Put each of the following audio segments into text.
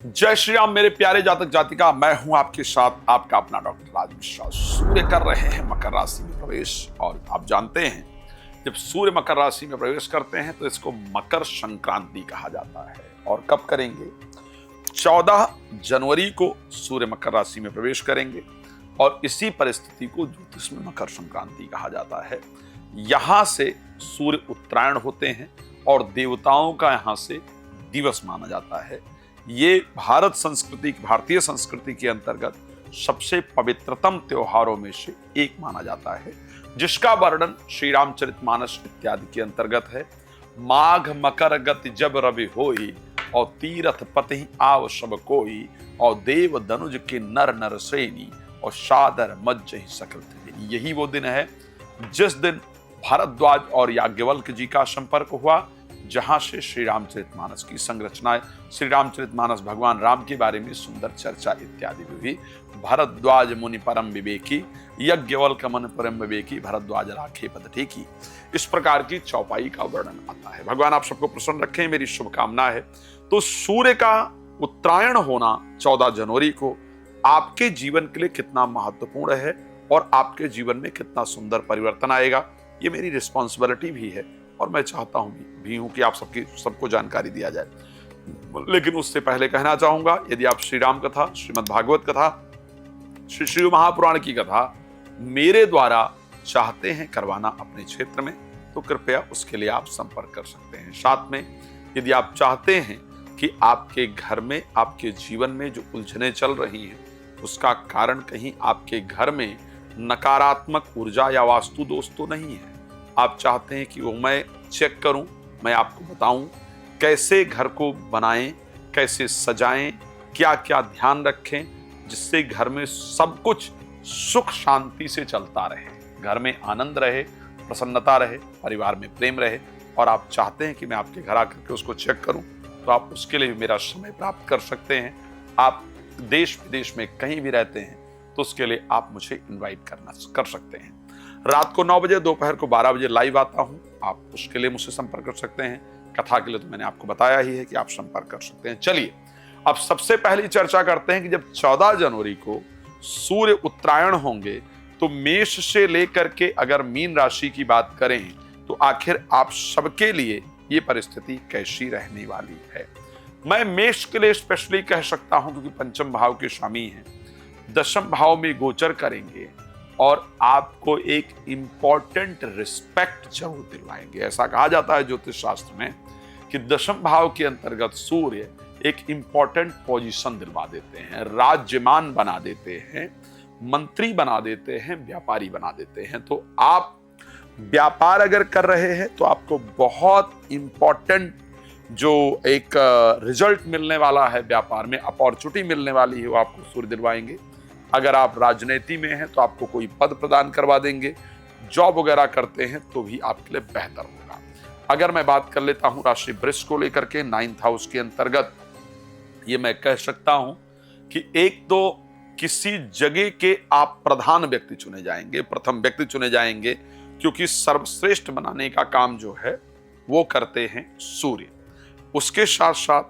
जय श्री राम मेरे प्यारे जातक जातिका, मैं हूं आपके साथ आपका अपना डॉक्टर राज मिश्रा। सूर्य कर रहे हैं मकर राशि में प्रवेश, और आप जानते हैं जब सूर्य मकर राशि में प्रवेश करते हैं तो इसको मकर संक्रांति कहा जाता है। और कब करेंगे? 14 जनवरी को सूर्य मकर राशि में प्रवेश करेंगे और इसी परिस्थिति को ज्योतिष में मकर संक्रांति कहा जाता है। यहां से सूर्य उत्तरायण होते हैं और देवताओं का यहां से दिवस माना जाता है। ये भारतीय संस्कृति के अंतर्गत सबसे पवित्रतम त्योहारों में से एक माना जाता है, जिसका वर्णन श्री रामचरितमानस इत्यादि के अंतर्गत है। माघ मकर गति जब रवि होई, और तीरथ पति आव सब कोई, और देव दनुज के नर नर श्रेणी, और सादर मज्जहि सकल त्रिवेणी। यही वो दिन है जिस दिन भारद्वाज और याज्ञवल्क्य जी का संपर्क हुआ, जहां से श्री रामचरितमानस की संरचना, श्री रामचरितमानस भगवान राम के बारे में सुंदर चर्चा इत्यादि भी हुई। भरद्वाज मुनि परम विवेकी, यज्ञवल्क्य मन परम विवेकी, भरद्वाज राखे पद टेकी। इस प्रकार की चौपाई का वर्णन आता है। भगवान आप सबको प्रसन्न रखें, मेरी शुभकामना है। तो सूर्य का उत्तरायण होना 14 जनवरी को आपके जीवन के लिए कितना महत्वपूर्ण है और आपके जीवन में कितना सुंदर परिवर्तन आएगा, ये मेरी रिस्पॉन्सिबिलिटी भी है और मैं चाहता हूं कि आप सबको जानकारी दिया जाए। लेकिन उससे पहले कहना चाहूंगा, यदि आप श्री राम कथा, श्रीमद् भागवत कथा, श्री शिव महापुराण की कथा मेरे द्वारा चाहते हैं करवाना अपने क्षेत्र में, तो कृपया उसके लिए आप संपर्क कर सकते हैं। साथ में यदि आप चाहते हैं कि आपके घर में, आपके जीवन में जो उलझनें चल रही हैं उसका कारण कहीं आपके घर में नकारात्मक ऊर्जा या वास्तु दोष तो नहीं है, आप चाहते हैं कि वो मैं चेक करूं, मैं आपको बताऊं कैसे घर को बनाएं, कैसे सजाएं, क्या क्या ध्यान रखें, जिससे घर में सब कुछ सुख शांति से चलता रहे, घर में आनंद रहे, प्रसन्नता रहे, परिवार में प्रेम रहे, और आप चाहते हैं कि मैं आपके घर आकर के उसको चेक करूं, तो आप उसके लिए भी मेरा समय प्राप्त कर सकते हैं। आप देश विदेश में कहीं भी रहते हैं तो उसके लिए आप मुझे इन्वाइट कर सकते हैं। रात को 9 बजे, दोपहर को 12 बजे लाइव आता हूं, आप उसके लिए मुझसे संपर्क कर सकते हैं। कथा के लिए तो मैंने आपको बताया ही है कि आप संपर्क कर सकते हैं। चलिए अब सबसे पहली चर्चा करते हैं कि जब 14 जनवरी को सूर्य उत्तरायण होंगे तो मेष से लेकर के अगर मीन राशि की बात करें तो आखिर आप सबके लिए ये परिस्थिति कैसी रहने वाली है। मैं मेष के लिए स्पेशली कह सकता हूं क्योंकि पंचम भाव के स्वामी हैं, दशम भाव में गोचर करेंगे और आपको एक इंपॉर्टेंट रिस्पेक्ट जरूर दिलवाएंगे। ऐसा कहा जाता है ज्योतिष शास्त्र में कि दशम भाव के अंतर्गत सूर्य एक इंपॉर्टेंट पोजीशन दिलवा देते हैं, राज्यमान बना देते हैं, मंत्री बना देते हैं, व्यापारी बना देते हैं। तो आप व्यापार अगर कर रहे हैं तो आपको बहुत इंपॉर्टेंट जो एक रिजल्ट मिलने वाला है, व्यापार में अपॉर्चुनिटी मिलने वाली है, वो आपको सूर्य दिलवाएंगे। अगर आप राजनीति में हैं तो आपको कोई पद प्रदान करवा देंगे, जॉब वगैरह करते हैं तो भी आपके लिए बेहतर होगा। अगर मैं बात कर लेता हूं राशि वृष को लेकर के 9th हाउस के अंतर्गत, ये मैं कह सकता हूं कि एक तो किसी जगह के आप प्रधान व्यक्ति चुने जाएंगे, प्रथम व्यक्ति चुने जाएंगे, क्योंकि सर्वश्रेष्ठ बनाने का काम जो है वो करते हैं सूर्य। उसके साथ साथ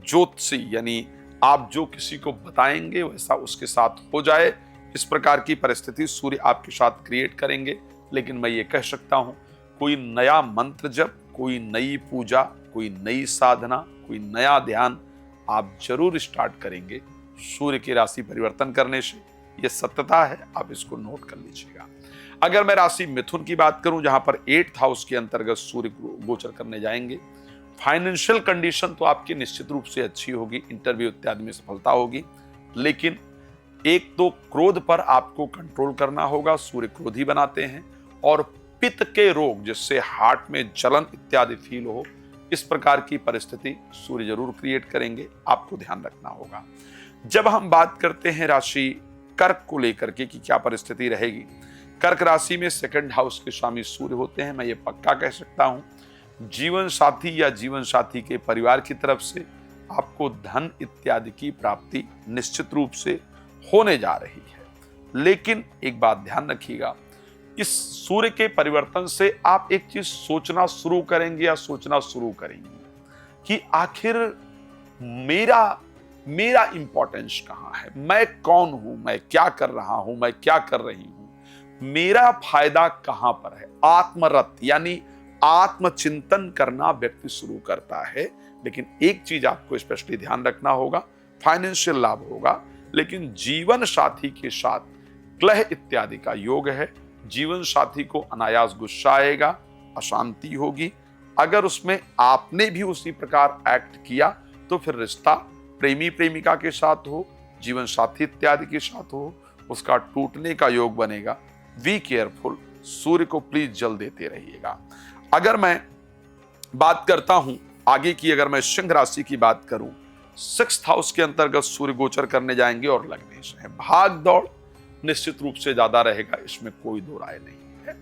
ज्योतिषी, यानी आप जो किसी को बताएंगे वैसा उसके साथ हो जाए, इस प्रकार की परिस्थिति सूर्य आपके साथ क्रिएट करेंगे। लेकिन मैं ये कह सकता हूं, कोई नया मंत्र जप, कोई नई पूजा, कोई नई साधना, कोई नया ध्यान आप जरूर स्टार्ट करेंगे सूर्य की राशि परिवर्तन करने से। ये सत्यता है, आप इसको नोट कर लीजिएगा। अगर मैं राशि मिथुन की बात करूं, जहां पर 8th हाउस के अंतर्गत सूर्य गोचर करने जाएंगे, फाइनेंशियल कंडीशन तो आपकी निश्चित रूप से अच्छी होगी, इंटरव्यू इत्यादि में सफलता होगी। लेकिन एक तो क्रोध पर आपको कंट्रोल करना होगा, सूर्य क्रोधी बनाते हैं, और पित्त के रोग जिससे हार्ट में जलन इत्यादि फील हो, इस प्रकार की परिस्थिति सूर्य जरूर क्रिएट करेंगे, आपको ध्यान रखना होगा। जब हम बात करते हैं राशि कर्क को लेकर के कि क्या परिस्थिति रहेगी, कर्क राशि में 2nd हाउस के स्वामी सूर्य होते हैं। मैं ये पक्का कह सकता हूं, जीवन साथी या जीवन साथी के परिवार की तरफ से आपको धन इत्यादि की प्राप्ति निश्चित रूप से होने जा रही है। लेकिन एक बात ध्यान रखिएगा, इस सूर्य के परिवर्तन से आप एक चीज सोचना शुरू करेंगे कि आखिर मेरा मेरा इंपॉर्टेंस कहां है, मैं कौन हूं, मैं क्या कर रहा हूं, मैं क्या कर रही हूं, मेरा फायदा कहां पर है। आत्मरत यानी आत्मचिंतन करना व्यक्ति शुरू करता है। लेकिन एक चीज आपको स्पेशली ध्यान रखना होगा, फाइनेंशियल लाभ होगा, लेकिन जीवन साथी के साथ क्लह इत्यादि का योग है। जीवन साथी को अनायास गुस्सा आएगा, अशांति होगी। अगर उसमें आपने भी उसी प्रकार एक्ट किया तो फिर रिश्ता प्रेमी प्रेमिका के साथ हो, जीवन साथी इत्यादि के साथ हो, उसका टूटने का योग बनेगा। Be careful. सूर्य को प्लीज जल देते रहिएगा। अगर मैं बात करता हूं आगे की, अगर मैं सिंह राशि की बात करूं, 6th हाउस के अंतर्गत सूर्य गोचर करने जाएंगे और लगने से है। भाग दौड़ निश्चित रूप से ज्यादा रहेगा, इसमें कोई दो राय नहीं है।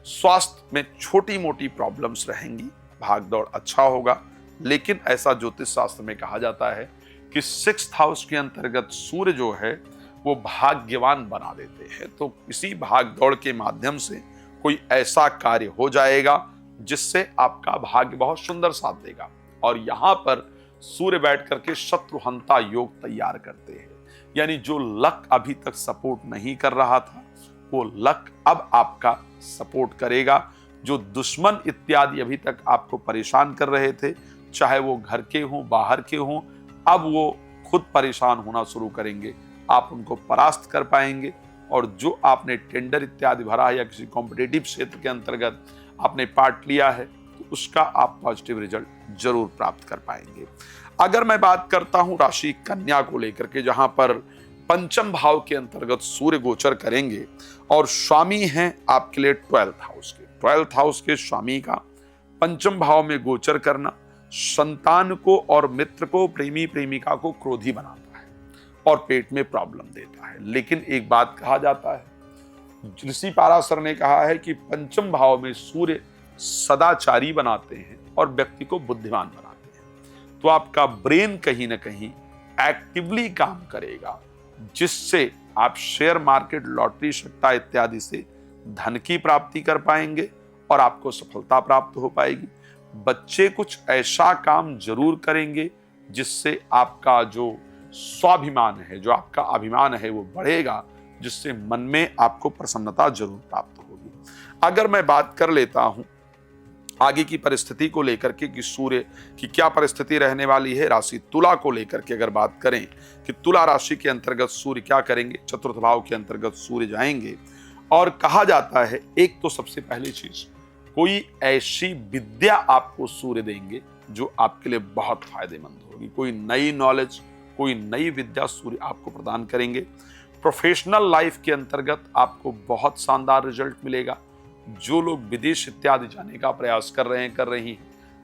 स्वास्थ्य में छोटी मोटी प्रॉब्लम्स रहेंगी, भाग दौड़ अच्छा होगा। लेकिन ऐसा ज्योतिष शास्त्र में कहा जाता है कि 6th हाउस के अंतर्गत सूर्य जो है वो भाग्यवान बना देते हैं। तो इसी भाग दौड़ के माध्यम से कोई ऐसा कार्य हो जाएगा जिससे आपका भाग्य बहुत सुंदर साथ देगा। और यहां पर सूर्य बैठ करके शत्रुहंता योग तैयार करते हैं, यानी जो लक अभी तक सपोर्ट नहीं कर रहा था वो लक अब आपका सपोर्ट करेगा। जो दुश्मन इत्यादि अभी तक आपको परेशान कर रहे थे, चाहे वो घर के हों बाहर के हों, अब वो खुद परेशान होना शुरू करेंगे। आप उनको परास्त कर पाएंगे और जो आपने टेंडर इत्यादि भरा है या किसी कॉम्पिटिटिव क्षेत्र के अंतर्गत आपने पार्ट लिया है तो उसका आप पॉजिटिव रिजल्ट जरूर प्राप्त कर पाएंगे। अगर मैं बात करता हूं राशि कन्या को लेकर के, जहां पर पंचम भाव के अंतर्गत सूर्य गोचर करेंगे और स्वामी हैं आपके लिए 12th हाउस के। 12th हाउस के स्वामी का पंचम भाव में गोचर करना संतान को और मित्र को, प्रेमी प्रेमिका को क्रोधी बनाता है और पेट में प्रॉब्लम देता है। लेकिन एक बात कहा जाता है, ऋषि पाराशर ने कहा है कि पंचम भाव में सूर्य सदाचारी बनाते हैं और व्यक्ति को बुद्धिमान बनाते हैं। तो आपका ब्रेन कहीं ना कहीं एक्टिवली काम करेगा, जिससे आप शेयर मार्केट, लॉटरी, सट्टा इत्यादि से धन की प्राप्ति कर पाएंगे और आपको सफलता प्राप्त हो पाएगी। बच्चे कुछ ऐसा काम जरूर करेंगे जिससे आपका जो स्वाभिमान है, जो आपका अभिमान है वो बढ़ेगा, जिससे मन में आपको प्रसन्नता जरूर प्राप्त होगी। अगर मैं बात कर लेता हूं आगे की परिस्थिति को लेकर के कि सूर्य की क्या परिस्थिति रहने वाली है, राशि तुला को लेकर के अगर बात करें कि तुला राशि के अंतर्गत सूर्य क्या करेंगे, चतुर्थ भाव के अंतर्गत सूर्य जाएंगे। और कहा जाता है, एक तो सबसे पहली चीज, कोई ऐसी विद्या आपको सूर्य देंगे जो आपके लिए बहुत फायदेमंद होगी। कोई नई नॉलेज, कोई नई विद्या सूर्य आपको प्रदान करेंगे। प्रोफेशनल लाइफ के अंतर्गत आपको बहुत शानदार रिजल्ट मिलेगा। जो लोग विदेश इत्यादि जाने का प्रयास कर रहे हैं, कर रही हैं,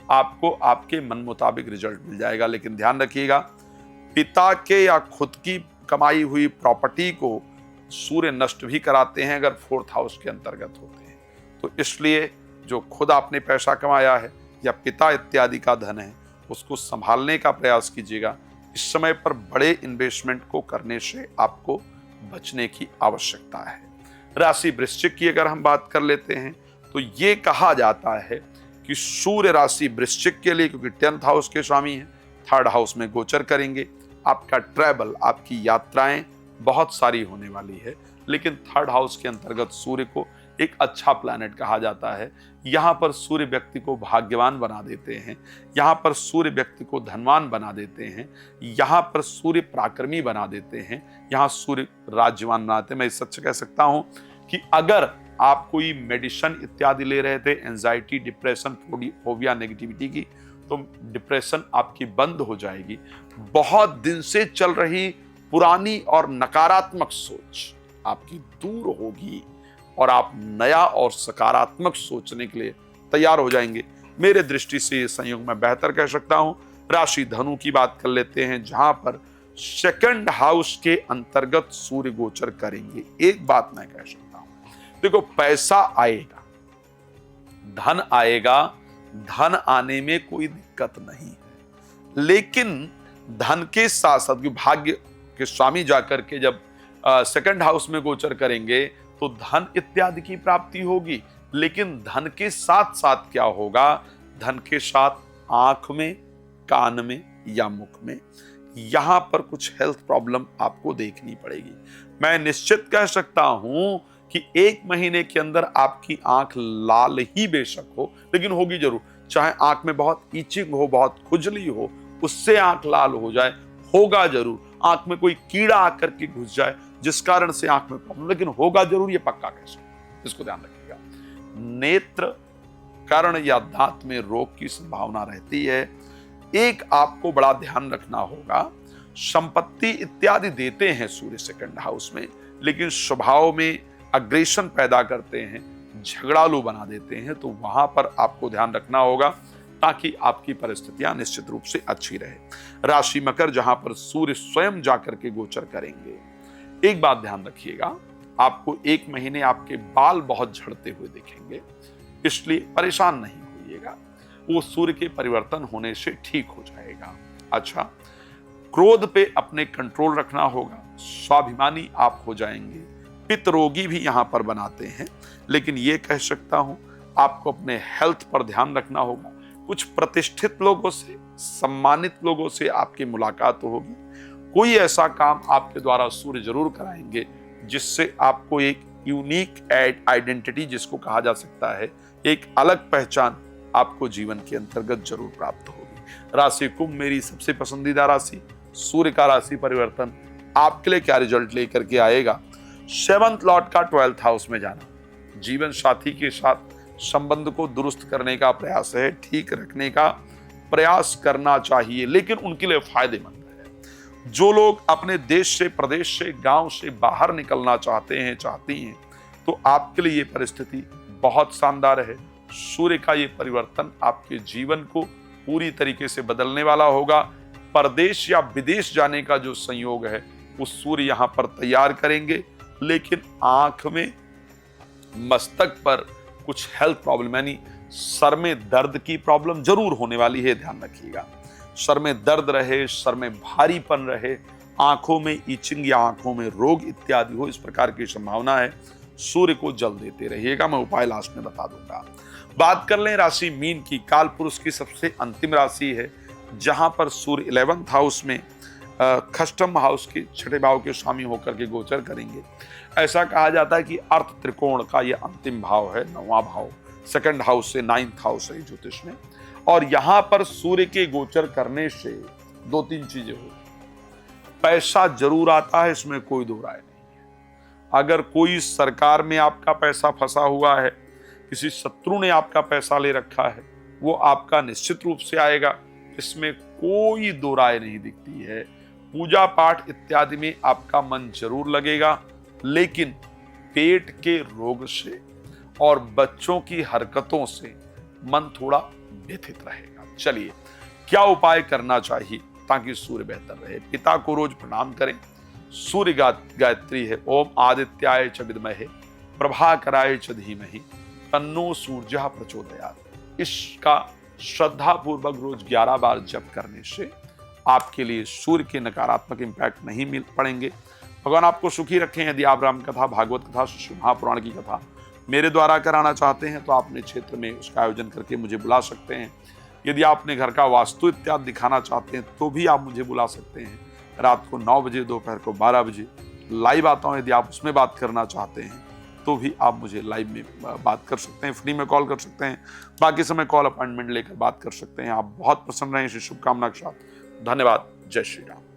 आपको आपके मन मुताबिक रिजल्ट मिल जाएगा। लेकिन ध्यान रखिएगा, पिता के या खुद की कमाई हुई प्रॉपर्टी को सूर्य नष्ट भी कराते हैं अगर 4th हाउस के अंतर्गत होते हैं। तो इसलिए जो खुद आपने पैसा कमाया है या पिता इत्यादि का धन है, उसको संभालने का प्रयास कीजिएगा। इस समय पर बड़े इन्वेस्टमेंट को करने से आपको बचने की आवश्यकता है। राशि वृश्चिक की अगर हम बात कर लेते हैं तो ये कहा जाता है कि सूर्य राशि वृश्चिक के लिए, क्योंकि 10th हाउस के स्वामी हैं, 3rd हाउस में गोचर करेंगे। आपका ट्रैवल, आपकी यात्राएं बहुत सारी होने वाली है। लेकिन 3rd हाउस के अंतर्गत सूर्य को एक अच्छा प्लैनेट कहा जाता है। यहाँ पर सूर्य व्यक्ति को भाग्यवान बना देते हैं, यहाँ पर सूर्य व्यक्ति को धनवान बना देते हैं, यहाँ पर सूर्य पराक्रमी बना देते हैं, यहाँ सूर्य राज्यवान बनाते हैं। मैं सच कह सकता हूँ कि अगर आप कोई मेडिसिन इत्यादि ले रहे थे, एंजाइटी, डिप्रेशन, फोबिया, नेगेटिविटी की, तो डिप्रेशन आपकी बंद हो जाएगी। बहुत दिन से चल रही पुरानी और नकारात्मक सोच आपकी दूर होगी और आप नया और सकारात्मक सोचने के लिए तैयार हो जाएंगे। मेरे दृष्टि से ये संयोग मैं बेहतर कह सकता हूं। राशि धनु की बात कर लेते हैं, जहां पर 2nd हाउस के अंतर्गत सूर्य गोचर करेंगे। एक बात मैं कह सकता हूं, देखो, पैसा आएगा, धन आएगा, धन आने में कोई दिक्कत नहीं है। लेकिन धन के साथ साथ भाग्य के स्वामी जाकर के जब 2nd हाउस में गोचर करेंगे तो धन इत्यादि की प्राप्ति होगी। लेकिन धन के साथ साथ क्या होगा, धन के साथ आंख में, कान में या मुख में यहां पर कुछ हेल्थ प्रॉब्लम आपको देखनी पड़ेगी। मैं निश्चित कह सकता हूं कि 1 महीने के अंदर आपकी आंख लाल ही बेशक हो, लेकिन होगी जरूर। चाहे आंख में बहुत ईचिंग हो, बहुत खुजली हो, उससे आंख लाल हो जाए, होगा जरूर। आंख में कोई कीड़ा आकर के घुस जाए जिस कारण से आंख में प्रॉब्लम, लेकिन होगा जरूर, ये पक्का कह सकते हैं। इसको ध्यान रखिएगा। नेत्र, कर्ण या दांत में रोग की संभावना रहती है। एक आपको बड़ा ध्यान रखना होगा, संपत्ति इत्यादि देते हैं सूर्य सेकंड हाउस में, लेकिन स्वभाव में अग्रेशन पैदा करते हैं, झगड़ालू बना देते हैं। तो वहां पर आपको ध्यान रखना होगा ताकि आपकी परिस्थितियां निश्चित रूप से अच्छी रहे। राशि मकर, जहां पर सूर्य स्वयं जाकर के गोचर करेंगे। एक बात ध्यान रखिएगा, आपको 1 महीने आपके बाल बहुत झड़ते हुए दिखेंगे, इसलिए परेशान नहीं होइएगा, वो सूर्य के परिवर्तन होने से ठीक हो जाएगा। अच्छा, क्रोध पे अपने कंट्रोल रखना होगा, स्वाभिमानी आप हो जाएंगे। पित्त रोगी भी यहां पर बनाते हैं, लेकिन ये कह सकता हूं आपको अपने हेल्थ पर ध्यान रखना होगा। कुछ प्रतिष्ठित लोगों से, सम्मानित लोगों से आपकी मुलाकात होगी। कोई ऐसा काम आपके द्वारा सूर्य जरूर कराएंगे जिससे आपको एक यूनिक आइडेंटिटी, जिसको कहा जा सकता है, एक अलग पहचान आपको जीवन के अंतर्गत जरूर प्राप्त होगी। राशि कुंभ मेरी सबसे पसंदीदा राशि। सूर्य का राशि परिवर्तन आपके लिए क्या रिजल्ट लेकर के आएगा? 7th लॉर्ड का 12th हाउस में जाना जीवन साथी के साथ संबंध को दुरुस्त करने का प्रयास है, ठीक रखने का प्रयास करना चाहिए, लेकिन उनके लिए फायदेमंद है। जो लोग अपने देश से, प्रदेश से, गांव से बाहर निकलना चाहते हैं, चाहती हैं, तो आपके लिए ये परिस्थिति बहुत शानदार है। सूर्य का ये परिवर्तन आपके जीवन को पूरी तरीके से बदलने वाला होगा। परदेश या विदेश जाने का जो संयोग है, वो सूर्य यहां पर तैयार करेंगे, लेकिन आंख में, मस्तक पर कुछ हेल्थ प्रॉब्लम, यानी सर में दर्द की प्रॉब्लम जरूर होने वाली है, ध्यान रखिएगा। सर में दर्द रहे, सर में भारीपन रहे, आंखों में ईचिंग या आंखों में रोग इत्यादि हो, इस प्रकार की संभावना है। सूर्य को जल देते रहिएगा, मैं उपाय लास्ट में बता दूंगा। बात कर लें राशि मीन की। काल पुरुष की सबसे अंतिम राशि है, जहां पर सूर्य 11th हाउस में खष्टम हाउस के 6ठे भाव के स्वामी होकर के गोचर करेंगे। ऐसा कहा जाता है कि अर्थ त्रिकोण का यह अंतिम भाव है, 9वां भाव, 2nd हाउस से 9th हाउस है ज्योतिष में। और यहां पर सूर्य के गोचर करने से 2-3 चीजें हो, पैसा जरूर आता है, इसमें कोई दो राय नहीं है। अगर कोई सरकार में आपका पैसा फंसा हुआ है, किसी शत्रु ने आपका पैसा ले रखा है, वो आपका निश्चित रूप से आएगा, इसमें कोई दो राय नहीं दिखती है। पूजा पाठ इत्यादि में आपका मन जरूर लगेगा, लेकिन पेट के रोग से और बच्चों की हरकतों से मन थोड़ा व्यथित रहेगा। चलिए, क्या उपाय करना चाहिए ताकि सूर्य बेहतर रहे? पिता को रोज प्रणाम करें। सूर्य गायत्री है, ओम आदित्याय च विद्महे प्रभाकराय च धीमहि तन्नो सूर्यः प्रचोदयात्। इसका श्रद्धा पूर्वक रोज 11 बार जप करने से आपके लिए सूर्य के नकारात्मक इंपैक्ट नहीं मिल पड़ेंगे। भगवान आपको सुखी रखें। यदि आप राम कथा, भागवत कथा, शिव महापुराण की कथा मेरे द्वारा कराना चाहते हैं तो आप अपने क्षेत्र में उसका आयोजन करके मुझे बुला सकते हैं। यदि आप अपने घर का वास्तु इत्यादि दिखाना चाहते हैं तो भी आप मुझे बुला सकते हैं। रात को 9 बजे, दोपहर को 12 बजे लाइव आता हूँ। यदि आप उसमें बात करना चाहते हैं तो भी आप मुझे लाइव में बात कर सकते हैं, फ्री में कॉल कर सकते हैं। बाकी समय कॉल अपॉइंटमेंट लेकर बात कर सकते हैं। आप बहुत प्रसन्न रहें, इसी शुभकामना के साथ। धन्यवाद। जय श्री राम।